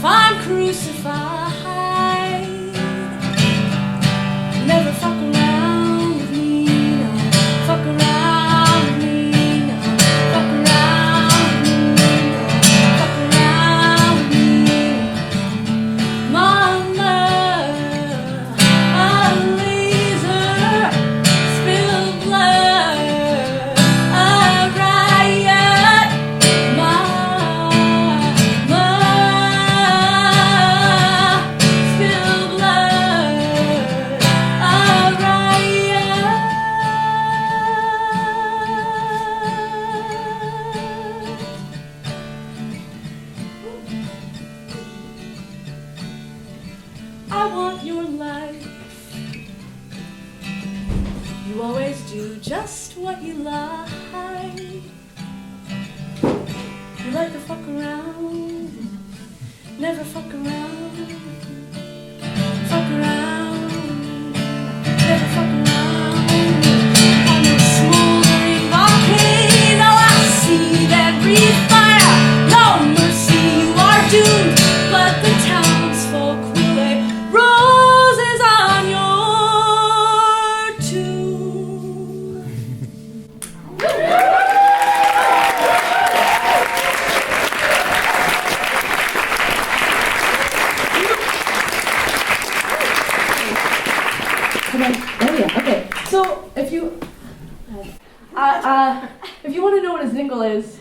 if I'm crucified. Never fuck around with me, no. Fuck around with me, no. Fuck around with me, no. Fuck around with me, Mama. A laser, spill blood, a riot, Mama. Spill blood, a riot. I want your life. You always do just what you like. You like to fuck around, never fuck around. Fuck around, never fuck around. On a smoldering volcano, I see that breathe fire. No mercy, you are doomed. But the townsfolk will lay roses on your tomb. Okay. So if you want to know what a zingle is,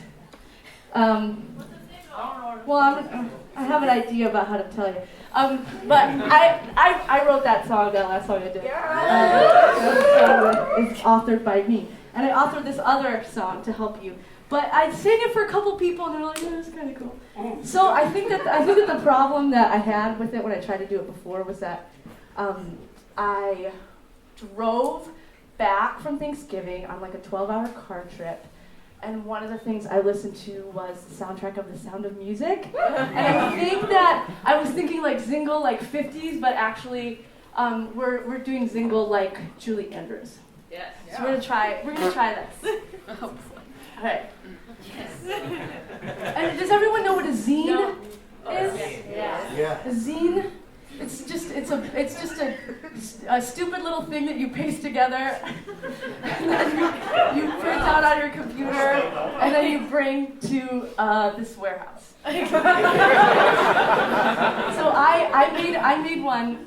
well, I have an idea about how to tell you. But I wrote that song, that last song I did. It's authored by me, and I authored this other song to help you. But I sang it for a couple people, and they're like, "Yeah, it's kind of cool." So I think that the problem that I had with it when I tried to do it before was that I drove back from Thanksgiving on like a 12-hour car trip, and one of the things I listened to was the soundtrack of The Sound of Music. And I think that I was thinking like Zingle like 50s, but actually we're doing Zingle like Julie Andrews. Yes. So we're gonna try this. Oh, boy. All right. Yes. And does everyone know what a zine is? Yes. A zine? It's just a stupid little thing that you paste together, and then you print out on your computer, and then you bring to this warehouse. So I made one,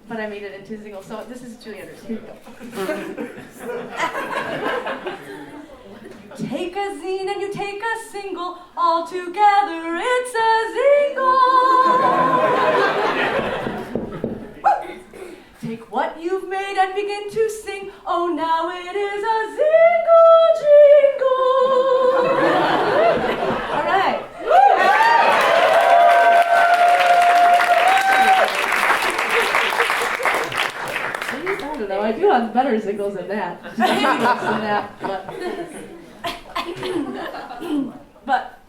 but I made it into Zingle. So this is Julie Andrews. Here you go. Take a zine and you take a single, all together it's a zingle. Take what you've made and begin to sing, oh now it is a zingle jingle. All right. I don't know, I do have better singles than that. But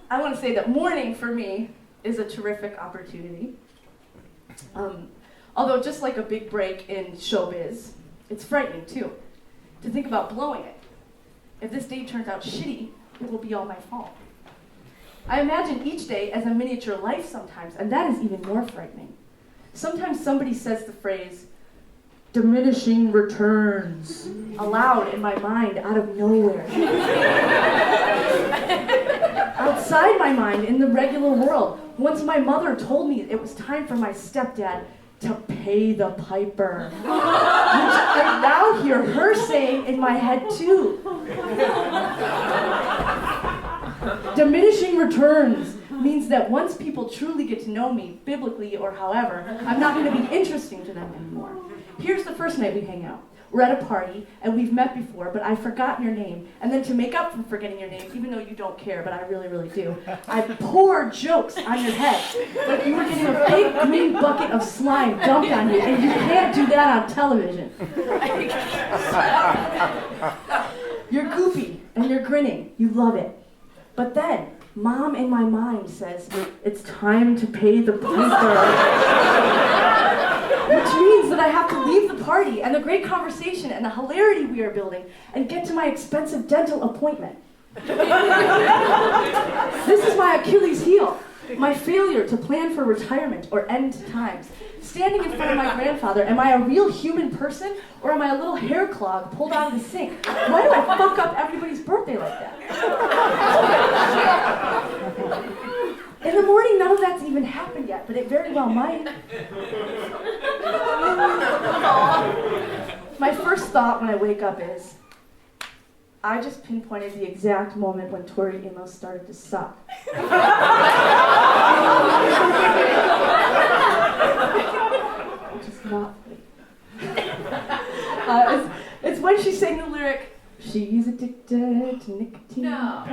I want to say that mourning for me is a terrific opportunity. Although just like a big break in showbiz, it's frightening too, to think about blowing it. If this day turns out shitty, it will be all my fault. I imagine each day as a miniature life sometimes, and that is even more frightening. Sometimes somebody says the phrase, diminishing returns, aloud in my mind out of nowhere. Outside my mind, in the regular world, once my mother told me it was time for my stepdad to pay the piper, which I now hear her saying in my head too. Diminishing returns means that once people truly get to know me, biblically or however, I'm not going to be interesting to them anymore. Here's the first night we hang out. We're at a party, and we've met before, but I've forgotten your name. And then to make up for forgetting your name, even though you don't care, but I really, really do, I pour jokes on your head. Like you were getting a big green bucket of slime dumped on you, and you can't do that on television. You're goofy, and you're grinning. You love it. But then, Mom in my mind says, it's time to pay the piper. Which means that I have to leave the party and the great conversation and the hilarity we are building and get to my expensive dental appointment. This is my Achilles heel, my failure to plan for retirement or end times. Standing in front of my grandfather, am I a real human person or am I a little hair clog pulled out of the sink? Why do I fuck up everybody's birthday like that? In the morning, none of that's even happened yet, but it very well might. My first thought when I wake up is, I just pinpointed the exact moment when Tori Amos started to suck. Which is not funny. It's when she sang the lyric, "She's addicted to nicotine." No,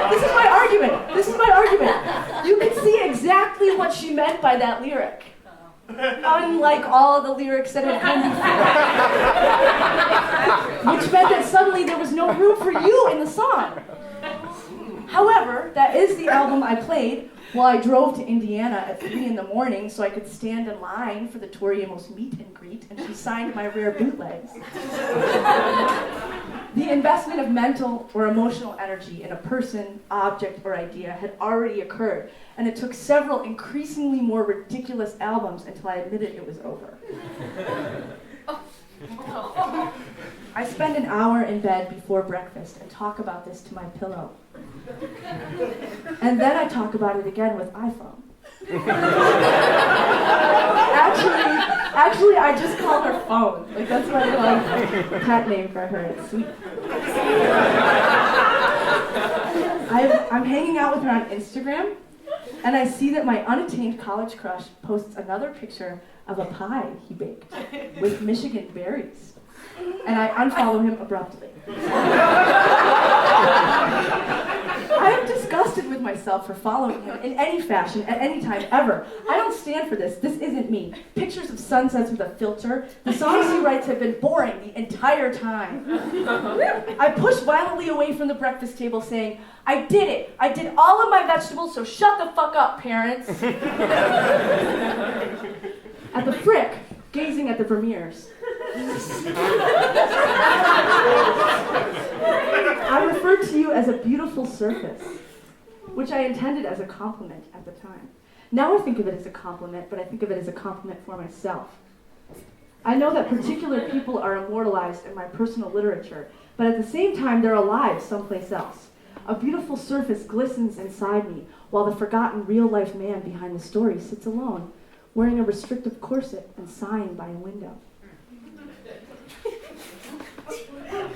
this is my argument. You can see exactly what she meant by that lyric. Unlike all the lyrics that had come before. Which meant that suddenly there was no room for you in the song. However, that is the album I played while I drove to Indiana at 3 in the morning so I could stand in line for the Tori Amos meet and greet, and she signed my rare bootlegs. The investment of mental or emotional energy in a person, object, or idea had already occurred, and it took several increasingly more ridiculous albums until I admitted it was over. I spend an hour in bed before breakfast and talk about this to my pillow. And then I talk about it again with iPhone. Actually, I just call her Phone. Like, that's my pet name for her. It's sweet. I'm hanging out with her on Instagram, and I see that my unattained college crush posts another picture of a pie he baked with Michigan berries. And I unfollow him abruptly. I am disgusted with myself for following him in any fashion, at any time, ever. I don't stand for this. This isn't me. Pictures of sunsets with a filter. The songs he writes have been boring the entire time. I push violently away from the breakfast table saying, I did it. I did all of my vegetables, so shut the fuck up, parents. At the Frick, gazing at the Vermeers. I referred to you as a beautiful surface, which I intended as a compliment at the time. Now I think of it as a compliment, but I think of it as a compliment for myself. I know that particular people are immortalized in my personal literature, but at the same time they're alive someplace else. A beautiful surface glistens inside me, while the forgotten real-life man behind the story sits alone, wearing a restrictive corset and sighing by a window.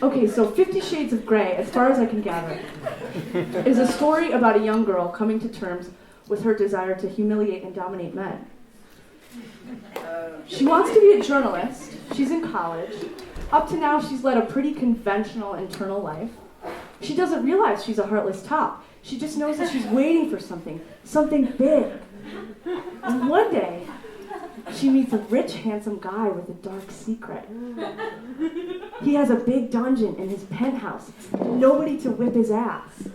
Okay, so 50 Shades of Grey, as far as I can gather, is a story about a young girl coming to terms with her desire to humiliate and dominate men. She wants to be a journalist. She's in college. Up to now, she's led a pretty conventional internal life. She doesn't realize she's a heartless top. She just knows that she's waiting for something big. And one day, she meets a rich, handsome guy with a dark secret. He has a big dungeon in his penthouse, nobody to whip his ass.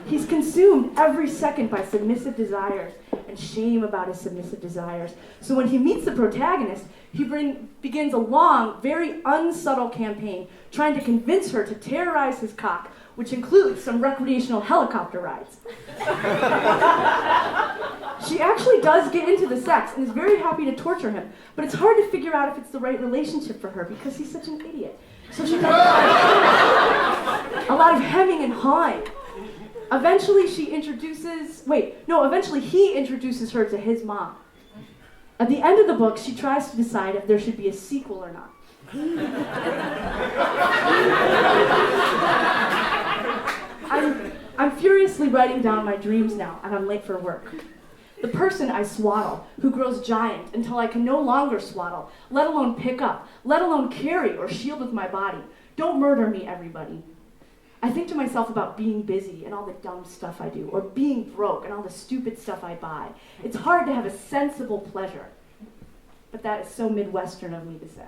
He's consumed every second by submissive desires and shame about his submissive desires. So when he meets the protagonist, he begins a long, very unsubtle campaign trying to convince her to terrorize his cock, which includes some recreational helicopter rides. She actually does get into the sex and is very happy to torture him, but it's hard to figure out if it's the right relationship for her because he's such an idiot. So she does a lot of hemming and hawing. Eventually he introduces her to his mom. At the end of the book, she tries to decide if there should be a sequel or not. I'm furiously writing down my dreams now, and I'm late for work. The person I swaddle, who grows giant until I can no longer swaddle, let alone pick up, let alone carry or shield with my body. Don't murder me, everybody. I think to myself about being busy and all the dumb stuff I do, or being broke and all the stupid stuff I buy. It's hard to have a sensible pleasure. But that is so Midwestern of me to say.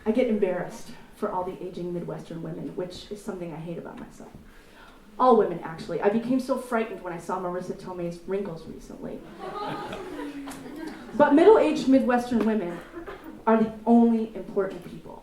I get embarrassed for all the aging Midwestern women, which is something I hate about myself. All women, actually. I became so frightened when I saw Marissa Tomei's wrinkles recently. But middle-aged Midwestern women are the only important people.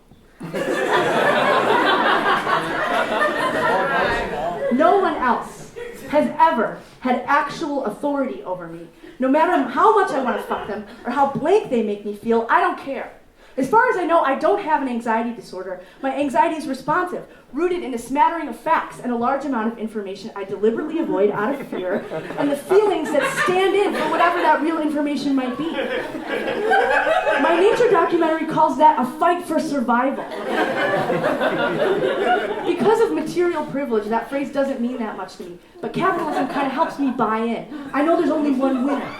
No one else has ever had actual authority over me. No matter how much I want to fuck them or how blank they make me feel, I don't care. As far as I know, I don't have an anxiety disorder. My anxiety is responsive, rooted in a smattering of facts and a large amount of information I deliberately avoid out of fear, and the feelings that stand in for whatever that real information might be. My nature documentary calls that a fight for survival. Because of material privilege, that phrase doesn't mean that much to me, but capitalism kind of helps me buy in. I know there's only one winner.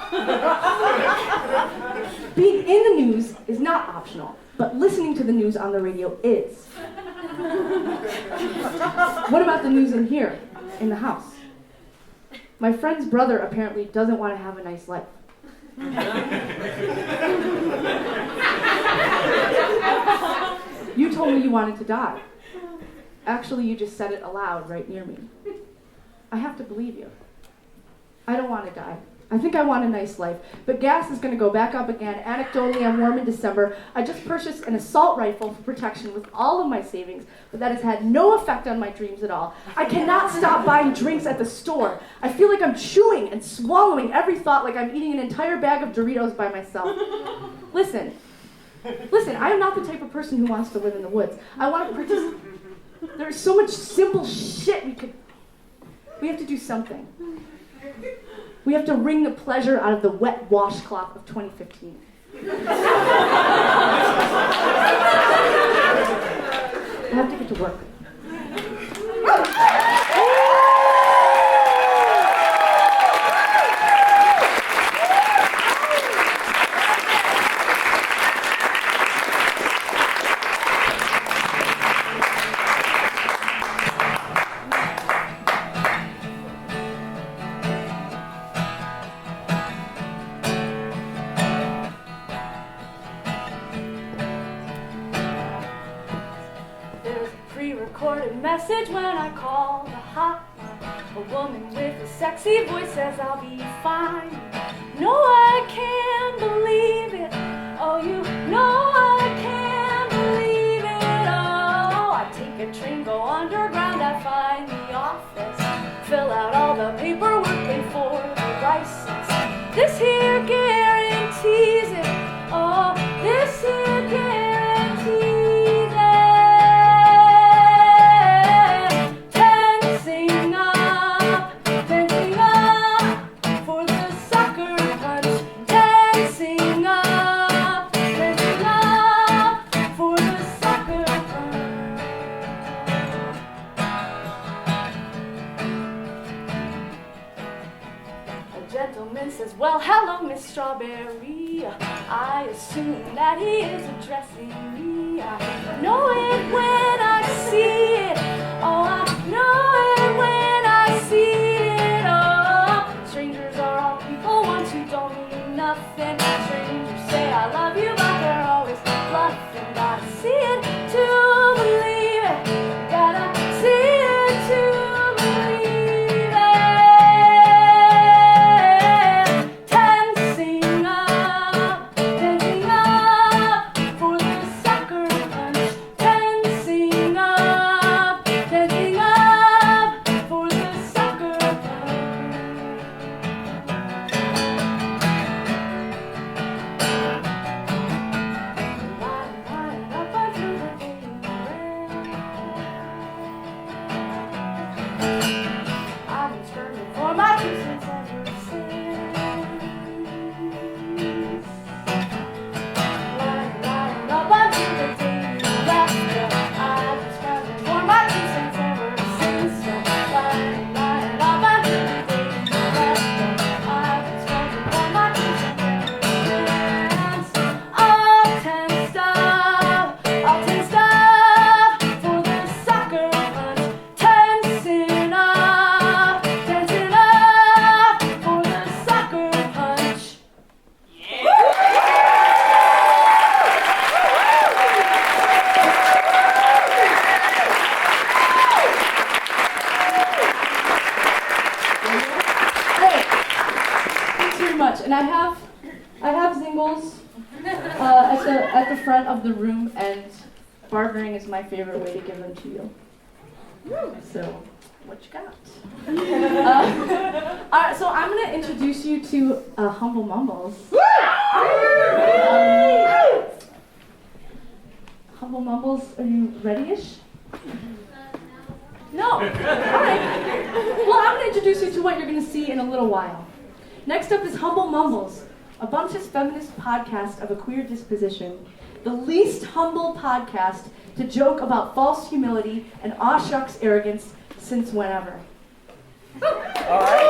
Being in the news is not optional, but listening to the news on the radio is. What about the news in here, in the house? My friend's brother apparently doesn't want to have a nice life. You told me you wanted to die. Actually, you just said it aloud right near me. I have to believe you. I don't want to die. I think I want a nice life, but gas is going to go back up again. Anecdotally, I'm warm in December. I just purchased an assault rifle for protection with all of my savings, but that has had no effect on my dreams at all. I cannot stop buying drinks at the store. I feel like I'm chewing and swallowing every thought like I'm eating an entire bag of Doritos by myself. Listen, I am not the type of person who wants to live in the woods. I want to participate. There's so much simple shit we have to do something. We have to wring the pleasure out of the wet washcloth of 2015. I have to get to work. Message when I call the hotline. A woman with a sexy voice says I'll be fine. No, I can't believe it. Oh, you know I can't believe it. Oh, I take a train, go underground, I find the office. Fill out all the paperwork, pay for the license. This here guarantees it. Oh, this here guarantees it. Says, well, hello, Miss Strawberry. I assume that he is addressing me. I know it when I see it. Oh, I know it when I see it. Oh, strangers are all people once who don't mean nothing. Strangers say I love you, but they're always bluffing. Gotta see it to believe it. Gotta see it to believe it. And I have singles at the front of the room, and bartering is my favorite way to give them to you. So, what you got? All right, so I'm going to introduce you to Humble Mumbles. Humble Mumbles, are you ready-ish? No. All right. Well, I'm going to introduce you to what you're going to see in a little while. Next up is Humble Mumbles, a bumptious feminist podcast of a queer disposition, the least humble podcast to joke about false humility and aw shucks arrogance since whenever. All right.